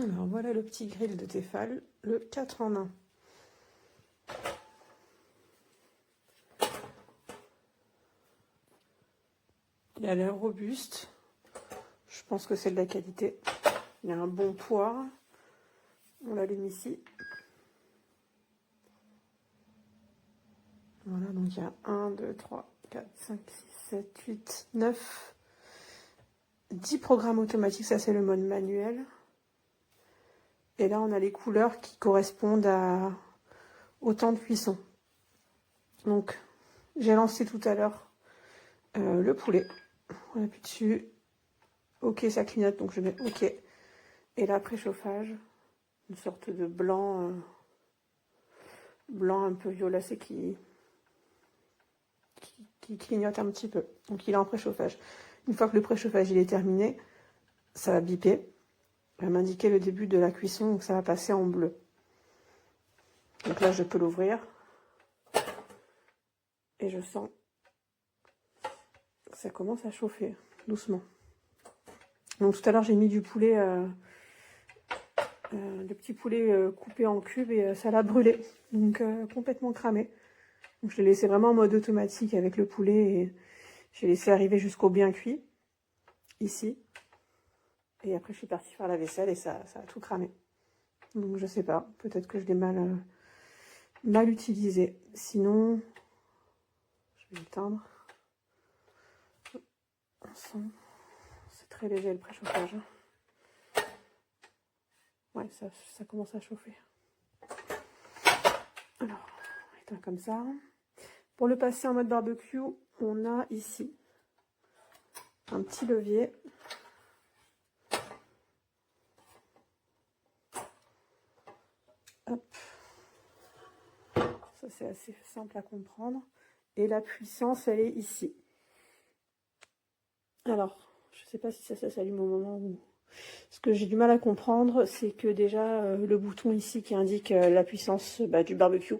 Alors voilà le petit grill de Tefal, le 4 en 1. Il a l'air robuste. Je pense que c'est de la qualité. Il a un bon poids. On l'allume ici. Voilà, donc il y a 1, 2, 3, 4, 5, 6, 7, 8, 9, 10 programmes automatiques. Ça, c'est le mode manuel. Et là, on a les couleurs qui correspondent au temps de cuisson. Donc, j'ai lancé tout à l'heure le poulet. On appuie dessus. OK, ça clignote, donc je mets OK. Et là, préchauffage, une sorte de blanc, blanc un peu violacé qui clignote un petit peu. Donc, il est en préchauffage. Une fois que le préchauffage il est terminé, ça va biper. Ça va m'indiquer le début de la cuisson, donc ça va passer en bleu. Donc là, je peux l'ouvrir. Et je sens que ça commence à chauffer, doucement. Donc tout à l'heure, j'ai mis du poulet, le petit poulet coupé en cubes et ça l'a brûlé. Donc complètement cramé. Donc je l'ai laissé vraiment en mode automatique avec le poulet et j'ai laissé arriver jusqu'au bien cuit, ici. Et après, je suis partie faire la vaisselle et ça a tout cramé. Donc je sais pas, peut-être que je l'ai mal utilisé. Sinon, je vais l'éteindre. C'est très léger le préchauffage. Ouais, ça commence à chauffer. Alors, on éteint comme ça. Pour le passer en mode barbecue, on a ici un petit levier. Hop. Ça, c'est assez simple à comprendre. Et la puissance, elle est ici. Alors, je ne sais pas si ça s'allume au moment où... Ce que j'ai du mal à comprendre, c'est que déjà, le bouton ici qui indique la puissance du barbecue,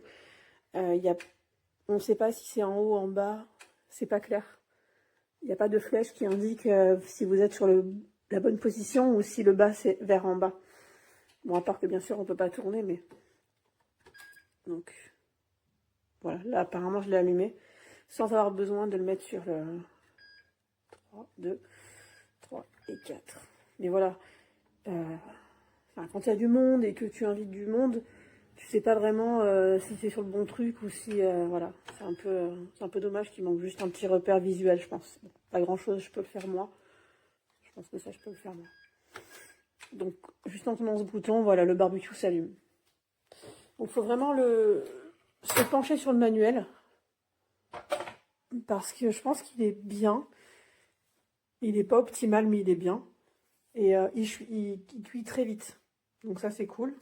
on ne sait pas si c'est en haut, en bas, c'est pas clair. Il n'y a pas de flèche qui indique si vous êtes sur la bonne position ou si le bas c'est vers en bas. Bon, à part que bien sûr on ne peut pas tourner, mais... Donc, voilà, là apparemment je l'ai allumé, sans avoir besoin de le mettre sur le 3, 2, 3 et 4. Mais voilà, quand il y a du monde et que tu invites du monde, tu sais pas vraiment si c'est sur le bon truc ou si... voilà, c'est un peu dommage qu'il manque juste un petit repère visuel, je pense. Bon, pas grand-chose, je peux le faire moi. Je pense que ça, je peux le faire moi. Donc, juste en tenant ce bouton, voilà, le barbecue s'allume. Donc, il faut vraiment se pencher sur le manuel. Parce que je pense qu'il est bien. Il n'est pas optimal, mais il est bien. Et il cuit très vite. Donc ça, c'est cool.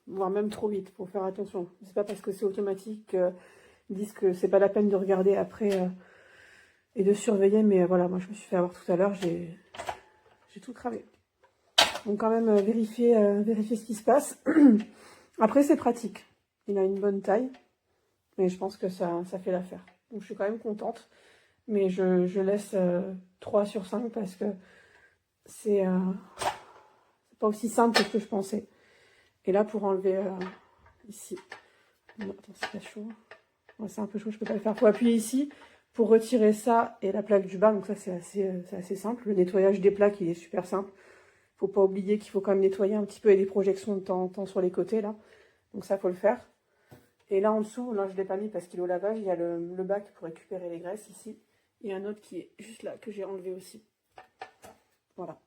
Voire même trop vite, faut faire attention. C'est pas parce que c'est automatique qu'ils disent que c'est pas la peine de regarder après et de surveiller. Mais voilà, moi, je me suis fait avoir tout à l'heure. J'ai tout cramé. Donc quand même, vérifier ce qui se passe. Après, c'est pratique. Il a une bonne taille. Mais je pense que ça fait l'affaire. Donc je suis quand même contente. Mais je laisse 3 sur 5 parce que c'est pas aussi simple que ce que je pensais. Et là, pour enlever ici. Non, attends, c'est pas chaud. Ouais, c'est un peu chaud, je peux pas le faire. Faut appuyer ici pour retirer ça et la plaque du bas. Donc ça, c'est assez simple. Le nettoyage des plaques, il est super simple. Faut pas oublier qu'il faut quand même nettoyer un petit peu et des projections de temps en temps sur les côtés, là. Donc ça, faut le faire. Et là, en dessous, là, je l'ai pas mis parce qu'il est au lavage. Il y a le bac pour récupérer les graisses ici. Et un autre qui est juste là, que j'ai enlevé aussi. Voilà.